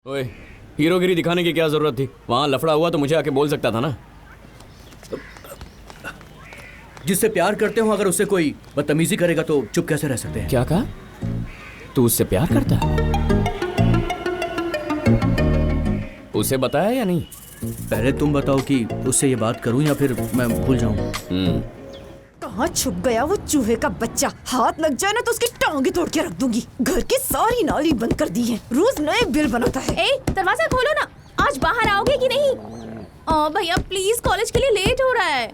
ओए, हीरोगिरी दिखाने की क्या जरूरत थी? वहां लफड़ा हुआ तो मुझे आके बोल सकता था ना। जिससे प्यार करते हो अगर उससे कोई बदतमीजी करेगा तो चुप कैसे रह सकते हैं? क्या कहा? तू उससे प्यार करता है? उसे बताया या नहीं? पहले तुम बताओ कि उससे ये बात करूं या फिर मैं भूल जाऊं। कहाँ छुप गया वो चूहे का बच्चा? हाथ लग जाए ना तो उसकी टांगे तोड़ के रख दूंगी। घर की सारी नाली बंद कर दी है, रोज नए बिल बनाता है। ए, दरवाजा खोलो ना। आज बाहर आओगे कि नहीं? भैया प्लीज, कॉलेज के लिए लेट हो रहा है।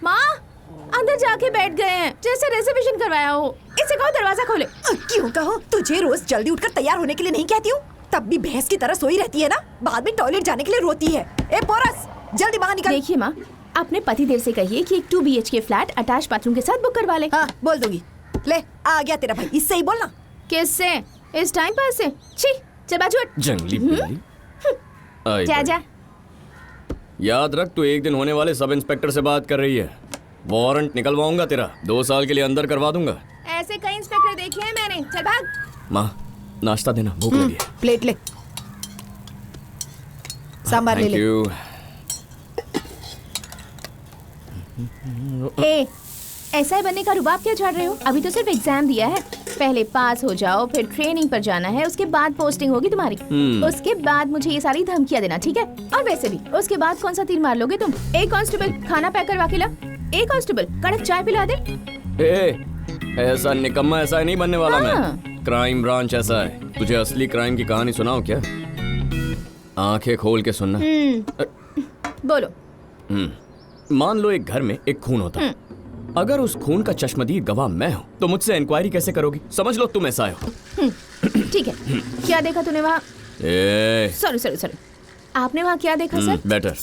माँ अंदर जाके बैठ गए हैं, जैसे रिजर्वेशन करवाया हो। इसे कहो दरवाजा खोले। क्यों कहो? तुझे रोज जल्दी उठकर तैयार होने के लिए नहीं कहती हूँ? तब भी भैंस की तरह सोई रहती है ना, बाद में टॉयलेट जाने के लिए रोती है। ए पोरस, जल्दी बाहर निकल। देखिए माँ, अपने पति देव से कहिए कि एक 2 BHK फ्लैट अटैच बाथरूम के साथ बुक करवा ले। हाँ बोल दूंगी। ले आ गया तेरा भाई, इससे ही बोलना। किससे? इस टाइम पास से? छी, चल बाजू हट। जंगली बिल्ली। आई जा बड़ी। जा। याद रख, तू एक दिन होने वाले सब इंस्पेक्टर से बात कर रही है। वारंट निकलवाऊंगा तेरा, 2 साल के लिए अंदर करवा दूंगा। ऐसे कई इंस्पेक्टर देखे हैं मैंने। चल भाग। माँ नाश्ता देना, भूख लगी है। प्लेट ले, सांभर ले थैंक ले। यू। ए, ऐसा बनने का रुबाब क्या झाड़ रहे हो? अभी तो सिर्फ एग्जाम दिया है। पहले पास हो जाओ, फिर ट्रेनिंग पर जाना है, उसके बाद पोस्टिंग होगी तुम्हारी। उसके बाद मुझे ये सारी धमकियां देना, ठीक है? और वैसे भी उसके बाद कौन सा तीर मार लोगे तुम? एक कांस्टेबल खाना पैक करवा के ला। एक कांस्टेबल कड़क चाय पिला दे। ऐसा निकम्मा ऐसा नहीं बनने वाला हाँ। मैं। क्राइम ब्रांच ऐसा है। तुझे असली क्राइम की कहानी सुनाऊं क्या? आंखें खोल के सुनना। बोलो। मान लो एक घर में एक खून होता है। अगर उस खून का चश्मदीद गवाह मैं हूँ तो मुझसे इंक्वायरी कैसे करोगी? समझ लो तुम ऐसा हो। ठीक है, क्या देखा तूने वहाँ? सॉरी सॉरी सॉरी, आपने वहाँ क्या देखा सर? बेटर।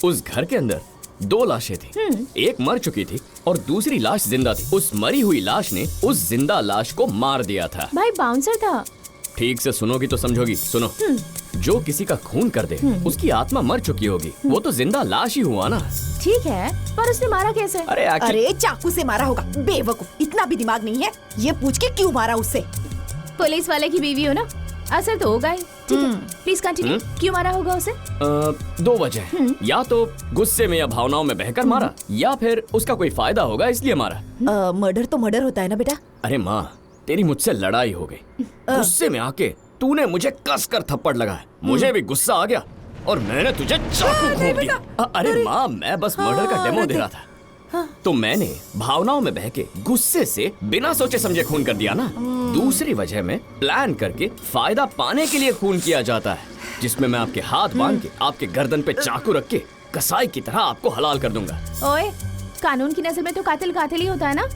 उस घर के अंदर 2 लाशें थी। एक मर चुकी थी और दूसरी लाश जिंदा थी। उस मरी हुई लाश ने उस जिंदा लाश को मार दिया था। भाई बाउंसर था। ठीक से सुनोगी तो समझोगी। सुनो, जो किसी का खून कर दे उसकी आत्मा मर चुकी होगी, वो तो जिंदा लाश ही हुआ ना। ठीक है, पर उसने मारा कैसे? अरे चाकू से मारा होगा, बेवकूफ। इतना भी दिमाग नहीं है? ये पूछ के क्यों मारा उससे? पुलिस वाले की बीवी हो ना, असर तो होगा ही। ठीक है, प्लीज कंटिन्यू। क्यों मारा होगा उसे? 2 वजह। या तो गुस्से में या भावनाओं में बहकर मारा, या फिर उसका कोई फायदा होगा इसलिए मारा। मर्डर तो मर्डर होता है ना बेटा। अरे माँ, तेरी मुझसे लड़ाई हो गई। गुस्से में आके तूने मुझे कसकर थप्पड़ लगाया। मुझे भी गुस्सा आ गया और मैंने तुझे चाकू घोंप दिया। अरे माँ, मैं बस मर्डर का डेमो दे रहा था। तो मैंने भावनाओं में बह के गुस्से से बिना सोचे समझे खून कर दिया ना। दूसरी वजह में प्लान करके फायदा पाने के लिए खून किया जाता है, जिसमें मैं आपके हाथ बांध के आपके गर्दन पे चाकू रख के कसाई की तरह आपको हलाल कर दूंगा। ओए, कानून की नजर में तो कातिल कातिल ही होता है ना?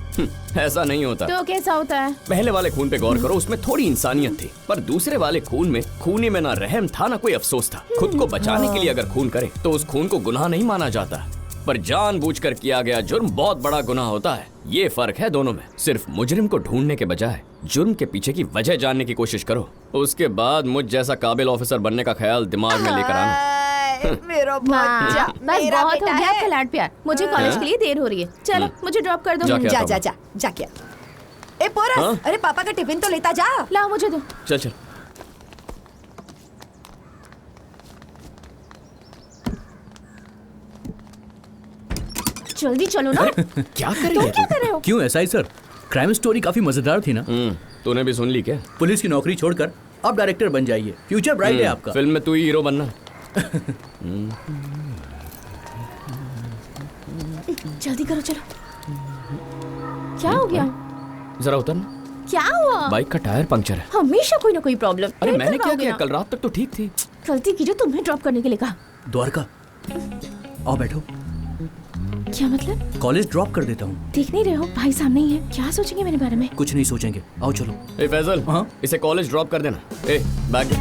ऐसा नहीं होता। तो कैसा होता है? पहले वाले खून पे गौर करो, उसमें थोड़ी इंसानियत थी। पर दूसरे वाले खून में खूनी में ना रहम था ना कोई अफसोस था। खुद को बचाने के लिए अगर खून करे तो उस खून को गुनाह नहीं माना जाता, पर जानबूझकर किया गया जुर्म बहुत बड़ा गुनाह होता है। ये फर्क है दोनों में। सिर्फ मुजरिम को ढूंढने के बजाय जुर्म के पीछे की वजह जानने की कोशिश करो। उसके बाद मुझ जैसा काबिल ऑफिसर बनने का ख्याल दिमाग में लेकर आना। मेरा बच्चा, बस मेरा बहुत हो बेटा गया है। आपका लाड प्यार। मुझे कॉलेज के लिए देर हो रही है। चलो मुझे ड्रॉप कर दो। जाके जा आता जा हूँ। जा जा क्या? ए पोरस, हाँ? अरे पापा का टिफिन तो लेता जा। लाओ मुझे दो। चल चल। जल्दी चलो ना। क्या कर रही तुम है क्या तू? कर रहे हो? क्यों ऐसा ही सर? क्राइम स्टोरी काफी मजेदार थी ना। तूने भी सुन ली क्या? पुलिस की नौकरी छोड़कर आप डायरेक्टर बन जाइए, फ्यूचर ब्राइट है आपका। फिल्म में तू ही हीरो बनना। जल्दी करो, चलो। क्या हो गया? जरा उतरना। क्या हुआ? बाइक का टायर पंक्चर है। हमेशा कोई ना कोई प्रॉब्लम। अरे फिर मैंने क्या करवाओगे किया? ना। कल रात तक तो ठीक थी। गलती की जो तुम्हें ड्रॉप करने के लिए कहा। द्वारका, आओ बैठो। क्या मतलब? कॉलेज ड्रॉप कर देता हूँ। देख नहीं रहे हो भाई सामने ही है, क्या सोचेंगे मेरे बारे में? कुछ नहीं सोचेंगे, आओ चलो। ए फैजल, हाँ? इसे कॉलेज ड्रॉप कर देना। ए बैग दे।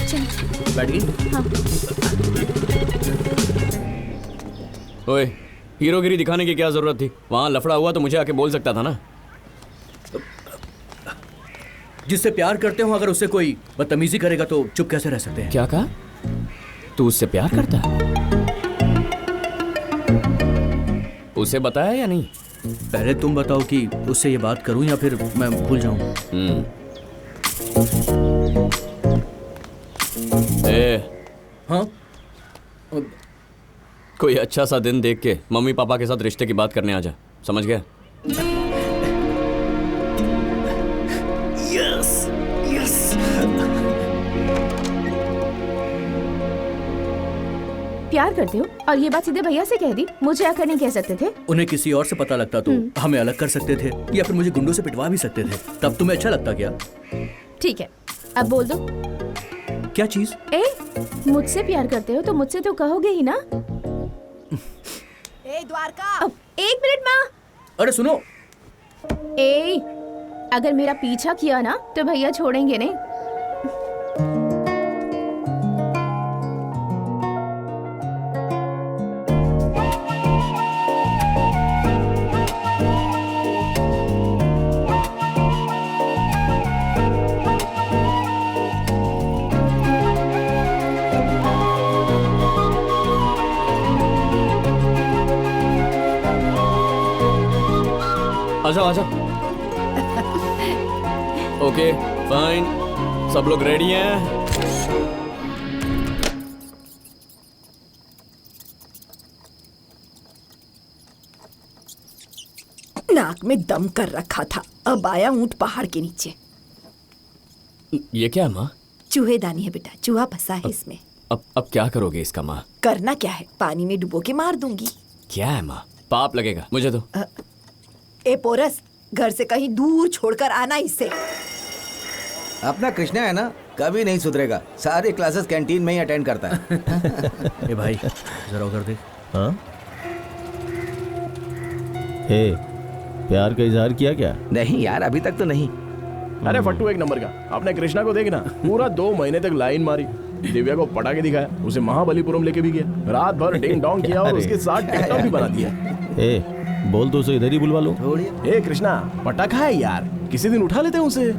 चलो। बैठ गई? हाँ। ओए, हीरोगिरी दिखाने की क्या जरूरत थी? वहां लफड़ा हुआ तो मुझे आके बोल सकता था ना। जिससे प्यार करते हो अगर उससे कोई बदतमीजी करेगा तो चुप कैसे रह सकते हैं? क्या कहा? तू उससे प्यार करता है? उसे बताया या नहीं? पहले तुम बताओ कि उससे ये बात करूं या फिर मैं भूल जाऊं। हाँ, कोई अच्छा सा दिन देख के मम्मी पापा के साथ रिश्ते की बात करने आ जा, समझ गया? Yes yes. प्यार करते हो और ये बात सीधे भैया से कह दी, मुझे आकर नहीं कह सकते थे? उन्हें किसी और से पता लगता तो हमें अलग कर सकते थे या फिर मुझे गुंडों से पिटवा भी सकते थे। तब तुम्हें अच्छा लगता क्या? ठीक है, अब बोल दो। क्या चीज? मुझसे प्यार करते हो तो मुझसे तो कहोगे ही ना। ए द्वारका, अब 1 मिनट माँ। अरे सुनो, अगर मेरा पीछा किया ना तो भैया छोड़ेंगे नहीं। आजा आजा। ओके फाइन, सब लोग रेडी हैं? नाक में दम कर रखा था, अब आया ऊंट पहाड़ के नीचे। ये क्या है माँ? चूहेदानी है बेटा, चूहा फंसा है इसमें। अब क्या करोगे इसका माँ? करना क्या है, पानी में डुबो के मार दूंगी। क्या है माँ, पाप लगेगा मुझे तो। ए पोरस, घर से कहीं दूर छोड़कर आना इसे। अपना कृष्णा है ना, कभी नहीं सुधरेगा। सारे क्लासेस कैंटीन में ही अटेंड करता है। ए भाई जरा उधर देख। हाँ, हे, प्यार का इजहार किया क्या? नहीं यार, अभी तक तो नहीं। अरे फट्टू एक नंबर का, अपने कृष्णा को देखना, पूरा 2 महीने तक लाइन मारी, दिव्या को पटा के दिखाया, उसे महाबलीपुरम लेके भी गया, रात भर डिंग डोंग किया और उसके साथ टिकटॉक भी बना दिया। ए, बोल तो उसे इधर ही बुलवा लो। ए कृष्णा, पटा कहाँ है यार, किसी दिन उठा लेते हैं उसे।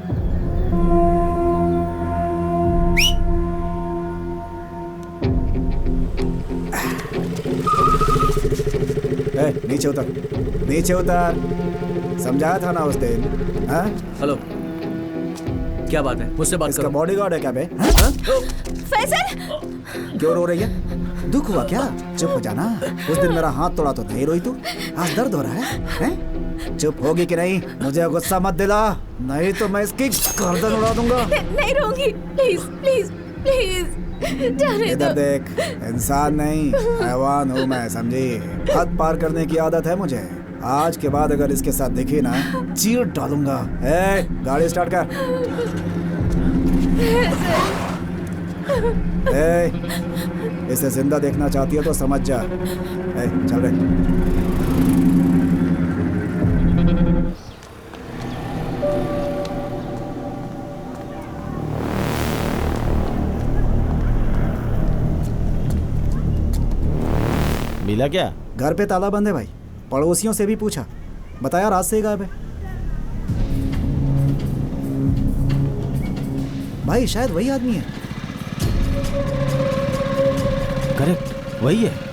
नीचे उतर, नीचे उतर। समझाया था ना उस दिन। हाँ? हेलो, क्या बात है? मुझसे बात इसका करो। बॉडीगार्ड है क्या बे? फैसल, क्यों रो रही है? दुख हुआ क्या? चुप हो जाना। उस दिन मेरा हाथ तोड़ा तो नहीं रोई तू? आज दर्द हो रहा है, हैं? चुप होगी कि नहीं? मुझे गुस्सा मत दिला, नहीं तो मैं इसकी गर्दन उड़ा दूंगा। नहीं रहूंगी, प्लीज प्लीज प्लीज, जाने इधर दो। देख, इंसान नहीं हैवान हूँ मैं, समझी? हद पार करने की आदत है मुझे। आज के बाद अगर इसके साथ दिखी ना, चीर डालूंगा। ए, गाड़ी स्टार्ट कर। ए, इसे जिंदा देखना चाहती है तो समझ जा। ए, चल रहे। मिला क्या? घर पे ताला बंद है भाई, पड़ोसियों से भी पूछा, बताया रात से ही गायब है। भाई शायद वही आदमी है। करेक्ट, वही है।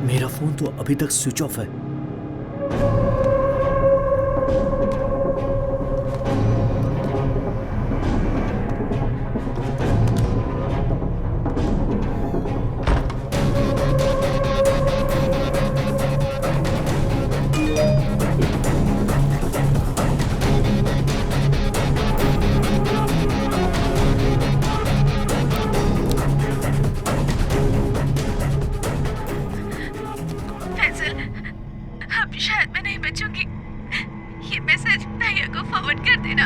मेरा फोन तो अभी तक स्विच ऑफ है। अब शायद मैं नहीं बचूंगी। ये मैसेज भैया को फॉरवर्ड कर देना।